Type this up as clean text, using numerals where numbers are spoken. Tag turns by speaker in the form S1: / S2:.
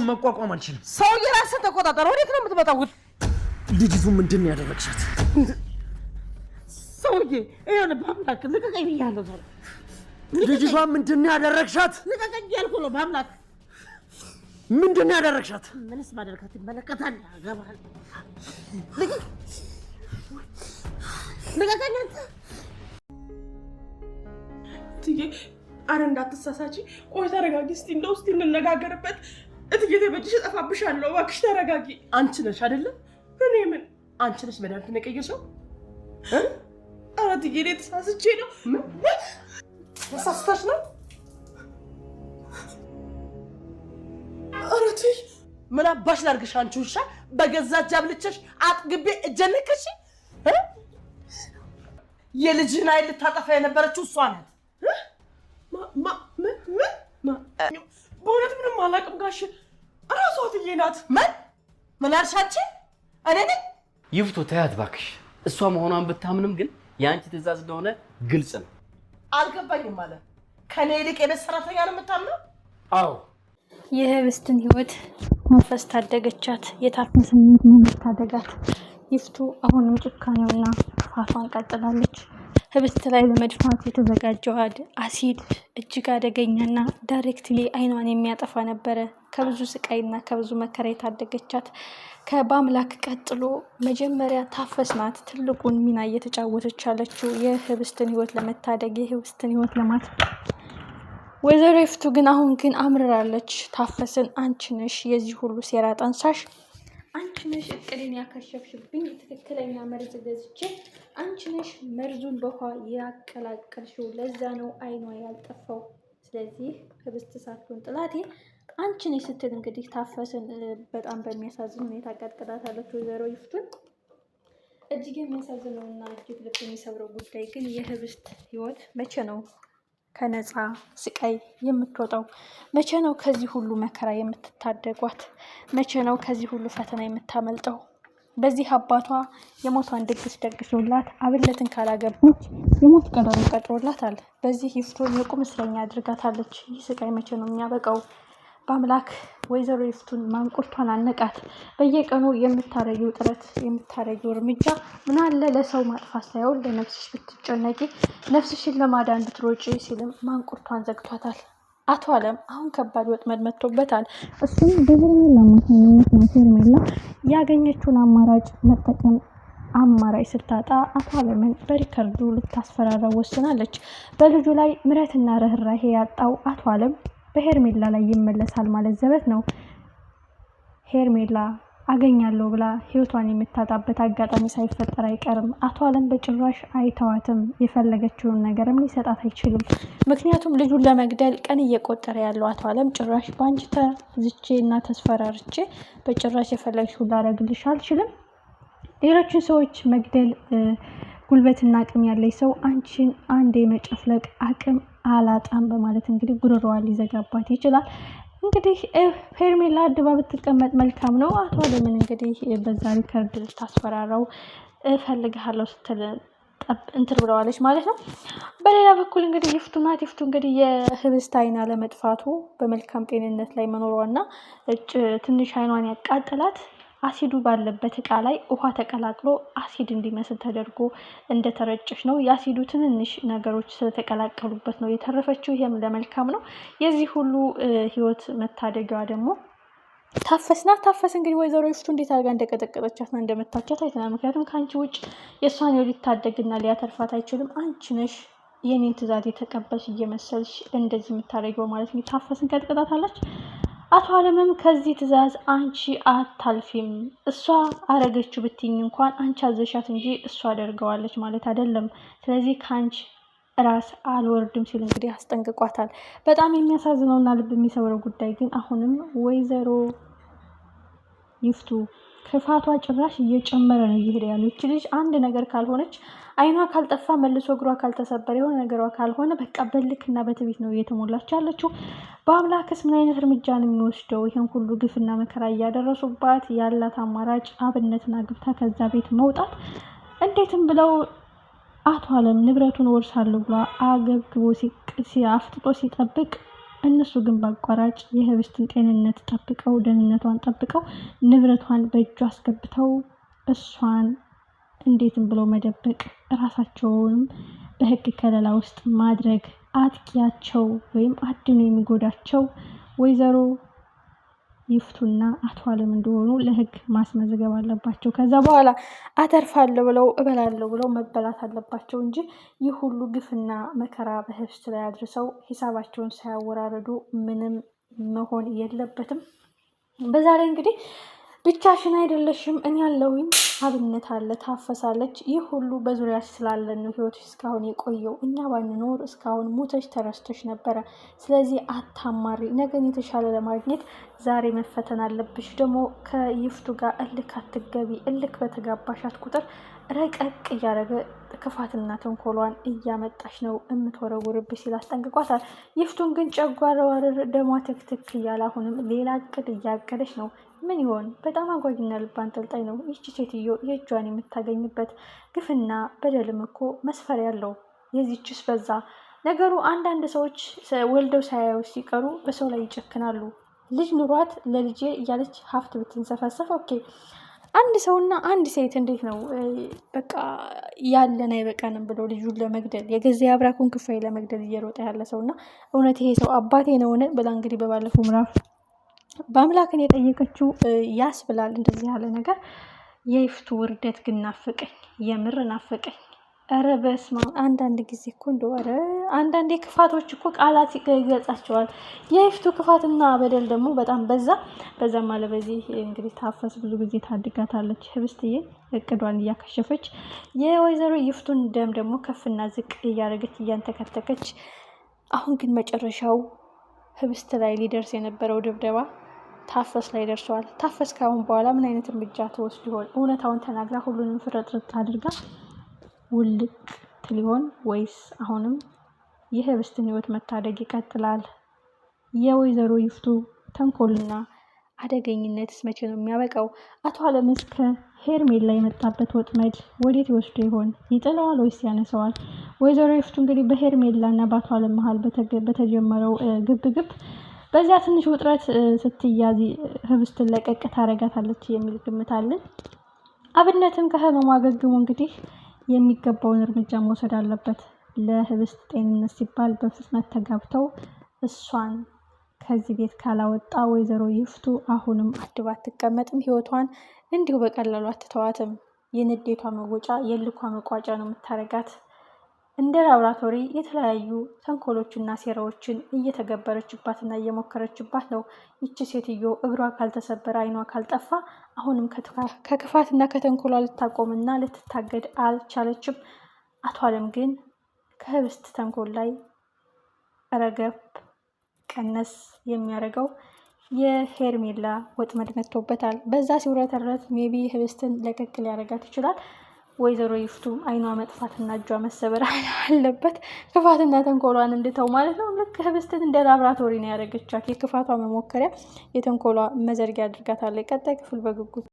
S1: መቋቋም አልችልም
S2: ሰው የራስን ተቆጣጣሪ ወዴት ነው የምትመጣው
S1: ልጅቱ ምንድነው ያደረግሻት
S2: ሰውዬ ይሄን በአምላክ ልቀቀኝ ብያለሁ ዛሬ
S1: ልጅቷ ምንድነው ያደረግሻት
S2: ልቀቀኝ ያልኩ ነው በአምላክ
S1: ምንድነው ያደረግሻት
S2: ምንስ ማደረጋት ይመለከታል ያገባል ልቀቀኝ
S3: ትዬ አረ እንዳትሳሳቺ ቆይ ተረጋጊ እስቲ እንደው እስቲ እንነጋገርበት እትዬ ተበድሽ እጠፋብሻለሁ እባክሽ ተረጋጊ አንቺ ነሽ አይደለ እኔ ምን አንቺ ነሽ መድኃኒት ነቀየሽው አረ ትዬ እኔ ተሳስቼ ነው ተሳስተሽ ነው አረ ትዬ
S2: ምን አባሽ ላድርግሽ አንቺ ውሻ በገዛ ጃብልችሽ አጥግቤ እጀነከሽ የልጅህን አይል ልታጠፋ የነበረችው እሷ ናት
S3: በእውነት ምንም አላውቅም ጋሽ እራሷ ትዬ ናት
S2: ምን አልሻች እኔ ነኝ
S4: ይፍቱ ተያት እባክሽ እሷ መሆኗን ብታምንም ግን ያንቺ ትእዛዝ እንደሆነ ግልጽ ነው
S2: አልገባኝም ማለት ከኔ ይልቅ የቤት ሰራተኛ ነው የምታምነው
S4: አዎ
S5: የህብስትን ህይወት መንፈስ ታደገቻት የታፈሰን መንፈስ ታደጋት ይፍቱ አሁንም ጭካኔውና ፋፋን ቀጥላለች ህብስት ላይ ለመድፋት የተዘጋጀው አሲድ እጅግ አደገኛና ዳይሬክትሊ አይኗን የሚያጠፋ ነበር ከብዙ ስቃይና ከብዙ መከራ የታደገቻት ከባምላክ ቀጥሎ መጀመሪያ ታፈስናት ትልቁን ሚና እየተጫወተች ያለችው የህብስትን ህይወት ለመታደግ የህብስትን ህይወት ለማትረፍ ወይዘሮ ይፍቱ ግን አሁን ግን አምርራለች ታፈስን አንቺ ነሽ የዚህ ሁሉ ሴራ ጠንሳሽ አንቺ ነሽ እቅዴን ያከሸፍሽብኝ ትክክለኛ መርዝ ገዝቼ አንቺ ነሽ መርዙን በውሃ ያቀላቀልሽው ለዛ ነው አይኗ ያልጠፋው ስለዚህ ህብስት ሳትሆን ጥላቴ አንቺ ነሽ ስትል እንግዲህ ታፈስን በጣም በሚያሳዝን ሁኔታ ቀጥቅጣታለች ወይዘሮ ይፍቱን እጅግ የሚያሳዝነውና እጅግ ልብ የሚሰብረው ጉዳይ ግን የህብስት ህይወት መቼ ነው ከነፃ ስቃይ የምትወጣው መቼ ነው ከዚህ ሁሉ መከራ የምትታደጓት መቼ ነው ከዚህ ሁሉ ፈተና የምታመልጠው በዚህ አባቷ የሞቷን ድግስ ደግሶላት አብለትን ካላገባች የሞት ቀጠሮ ቀጥሮላታል በዚህ ይፍቱን የቁም እስረኛ አድርጋታለች ይህ ስቃይ መቼ ነው የሚያበቃው በአምላክ ወይዘሮ ይፍቱን ማንቁርቷን አነቃት በየቀኑ የምታረጊው ጥረት የምታረጊው እርምጃ ምን አለ ለሰው ማጥፋት ሳይሆን ለነፍስሽ ብትጨነቂ ነፍስሽን ለማዳን ብትሮጪ ሲልም ማንቁርቷን ዘግቷታል አቶ አለም አሁን ከባድ ወጥመድ መጥቶበታል እሱም በሄርሜላ ማንነት ነው ሄርሜላ ያገኘችውን አማራጭ መጠቀም አማራጭ ስታጣ አቶ አለምን በሪከርዱ ልታስፈራራ ወስናለች በልጁ ላይ ምሕረትና ርህራሄ ያጣው አቶ አለም በሄርሜላ ላይ ይመለሳል ማለት ዘበት ነው ሄርሜላ አገኛለሁ ብላ ህይወቷን የምታጣበት አጋጣሚ ሳይፈጠር አይቀርም አቶ አለም በጭራሽ አይተዋትም የፈለገችውን ነገርም ሊሰጣት አይችልም ምክንያቱም ልጁን ለመግደል ቀን እየቆጠረ ያለው አቶ አለም ጭራሽ ባንቺ ተዝቼና ተስፈራርቼ በጭራሽ የፈለግሽውን ላደርግልሽ አልችልም ሌሎችን ሰዎች መግደል ጉልበትና አቅም ያለኝ ሰው አንቺን አንዴ መጨፍለቅ አቅም አላጣም በማለት እንግዲህ ጉሮሮዋን ሊዘጋባት ይችላል እንግዲህ ሄርሜላ አድባ ብትቀመጥ መልካም ነው አቶ አለምን እንግዲህ በዛ ሪከርድ ልታስፈራራው እፈልግሃለሁ ስትል እንትን ብለዋለች ማለት ነው በሌላ በኩል እንግዲህ ይፍቱ እንግዲህ የህብስት አይና ለመጥፋቱ በመልካም ጤንነት ላይ መኖሯና ትንሽ አይኗን ያቃጠላት አሲዱ ባለበት እቃ ላይ ውሃ ተቀላቅሎ አሲድ እንዲመስል ተደርጎ እንደተረጨች ነው የአሲዱ ትንንሽ ነገሮች ስለተቀላቀሉበት ነው የተረፈችው ይሄም ለመልካም ነው የዚህ ሁሉ ህይወት መታደጊያዋ ደግሞ ታፈስ እንግዲህ ወይዘሮ ይፍቱ እንዴት አድርጋ እንደቀጠቀጠቻት ነው እንደመታቻት አይተናል ምክንያቱም ካንቺ ውጭ የሷን ህይወት ሊታደግና ሊያተርፋት አይችልም አንቺ ነሽ የኔን ትዕዛዝ የተቀበልሽ እየመሰልሽ እንደዚህ የምታደርገው ማለት ነው ታፈስን ቀጥቅጣታለች አቶ አለምም ከዚህ ትዕዛዝ አንቺ አታልፊም እሷ አረገችው ብትኝ እንኳን አንቺ አዘሻት እንጂ እሷ አደርገዋለች ማለት አይደለም ስለዚህ ካንቺ ራስ አልወርድም ሲል እንግዲህ አስጠንቅቋታል በጣም የሚያሳዝነውና ልብ የሚሰብረው ጉዳይ ግን አሁንም ወይዘሮ ይፍቱ ክፋቷ ጭራሽ እየጨመረ ነው እየሄደ ያለው እቺ ልጅ አንድ ነገር ካልሆነች አይኗ ካልጠፋ መልሶ እግሯ ካልተሰበረ የሆነ ነገሯ ካልሆነ በቃ በልክና በትዕቢት ነው እየተሞላች ያለችው በአምላክስ ምን አይነት እርምጃ ነው የሚወስደው ይሄን ሁሉ ግፍና መከራ እያደረሱባት ያላት አማራጭ አብነትና ግብታ ከዛ ቤት መውጣት እንዴትም ብለው አቶ አለም ንብረቱን ወርሳለሁ ብላ አገብግቦ ሲአፍጥጦ ሲጠብቅ እነሱ ግን በአቋራጭ የህብስትን ጤንነት ጠብቀው ደህንነቷን ጠብቀው ንብረቷን በእጁ አስገብተው እሷን እንዴትም ብለው መደበቅ ራሳቸውንም በህግ ከለላ ውስጥ ማድረግ አጥቂያቸው ወይም አድኖ የሚጎዳቸው ወይዘሮ ይፍቱና አቶ አለም እንደሆኑ ለህግ ማስመዝገብ አለባቸው። ከዛ በኋላ አተርፋለሁ ብለው እበላለሁ ብለው መበላት አለባቸው እንጂ ይህ ሁሉ ግፍና መከራ በህብስት ላይ አድርሰው ሂሳባቸውን ሳያወራረዱ ምንም መሆን የለበትም። በዛ ላይ እንግዲህ ብቻሽን አይደለሽም እኔ ያለሁኝ አብነት አለ ታፈሳለች። ይህ ሁሉ በዙሪያ ስላለን ነው ህይወትሽ እስካሁን የቆየው። እኛ ባንኖር እስካሁን ሙተሽ ተረስተሽ ነበረ። ስለዚህ አታማሪ። ነገን የተሻለ ለማግኘት ዛሬ መፈተን አለብሽ። ደግሞ ከይፍቱ ጋር እልክ አትገቢ። እልክ በተጋባሻት ቁጥር ረቀቅ እያደረገ ክፋትና ተንኮሏን እያመጣች ነው የምትወረውርብሽ ሲል አስጠንቅቋታል። ይፍቱን ግን ጨጓራዋ ደሟ ትክትክ እያለ አሁንም ሌላ እቅድ እያቀደች ነው። ምን ይሆን? በጣም አጓጊና ልብ አንጠልጣይ ነው። ይህቺ ሴትዮ የእጇን የምታገኝበት ግፍና በደልም እኮ መስፈሪያ ያለው። የዚችስ በዛ ነገሩ። አንዳንድ ሰዎች ወልደው ሳያዩ ሲቀሩ በሰው ላይ ይጨክናሉ። ልጅ ኑሯት ለልጄ እያለች ሀብት ብትንሰፈሰፍ ኦኬ። አንድ ሰውና አንድ ሴት እንዴት ነው በቃ ያለን አይበቃንም ብሎ ልጁን ለመግደል የገዛ አብራኩን ክፋይ ለመግደል እየሮጠ ያለ ሰውና እውነት ይሄ ሰው አባቴ ነውን ብላ እንግዲህ በባለፈው ምዕራፍ በአምላክን የጠየቀችው ያስብላል። እንደዚህ ያለ ነገር የይፍቱ ውርደት ግን ናፈቀኝ፣ የምር ናፈቀኝ። ኧረ በስመ አብ። አንዳንድ ጊዜ እኮ እንደው ኧረ አንዳንዴ ክፋቶች እኮ ቃላት ይገልጻቸዋል። የይፍቱ ክፋትና በደል ደግሞ በጣም በዛም አለ በዚህ እንግዲህ ታፈስ ብዙ ጊዜ ታድጋታለች ህብስትዬ እቅዷን እያከሸፈች የወይዘሮ ይፍቱን ደም ደግሞ ከፍና ዝቅ እያደረገች እያንተከተከች አሁን ግን መጨረሻው ህብስት ላይ ሊደርስ የነበረው ድብደባ ታፈስ ላይ ደርሰዋል። ታፈስ ካሁን በኋላ ምን አይነት እርምጃ ተወስድ ይሆን? እውነታውን ተናግራ ሁሉንም ፍርጥርጥ አድርጋ ውልቅ ትሊሆን ወይስ አሁንም የህብስትን ህይወት መታደግ ይቀጥላል? የወይዘሮ ይፍቱ ተንኮልና አደገኝነትስ መቼ ነው የሚያበቃው? አቶ አለምስ ከሄርሜላ የመጣበት ወጥመድ ወዴት ይወስዱ ይሆን? ይጥለዋል ወይስ ያነሰዋል? ወይዘሮ ይፍቱ እንግዲህ በሄርሜላ እና በአቶ አለም መሀል በተጀመረው ግብግብ በዚያ ትንሽ ውጥረት ስትያዝ ህብስትን ለቀቅ ታረጋታለች የሚል ግምት አለን። አብነትም ከህመሙ አገግሞ እንግዲህ የሚገባውን እርምጃ መውሰድ አለበት። ለህብስት ጤንነት ሲባል በፍጥነት ተጋብተው እሷን ከዚህ ቤት ካላወጣ ወይዘሮ ይፍቱ አሁንም አድባ አትቀመጥም። ህይወቷን እንዲሁ በቀላሉ አትተዋትም። የንዴቷ መወጫ የልኳ መቋጫ ነው የምታረጋት። እንደ ላብራቶሪ የተለያዩ ተንኮሎችና ሴራዎችን እየተገበረችባትና እየሞከረችባት ነው። ይቺ ሴትዮ እግሯ ካልተሰበረ አይኗ ካልጠፋ አሁንም ከክፋትና ከተንኮሏ ልታቆምና ልትታገድ አልቻለችም። አቶ አለም ግን ከህብስት ተንኮል ላይ ረገብ ቀነስ የሚያደርገው የሄርሜላ ወጥመድ መጥቶበታል። በዛ ሲውረተረት ሜቢ ህብስትን ለቀቅ ሊያደርጋት ይችላል። ወይዘሮ ይፍቱ አይኗ መጥፋትና እጇ መሰበር አለበት። ክፋትና ተንኮሏን እንድተው ማለት ነው። ልክ ህብስትን እንደ ላብራቶሪ ነው ያደረገቻት። የክፋቷ መሞከሪያ የተንኮሏ መዘርጊያ አድርጋታለች። ቀጣይ ክፍል በጉጉት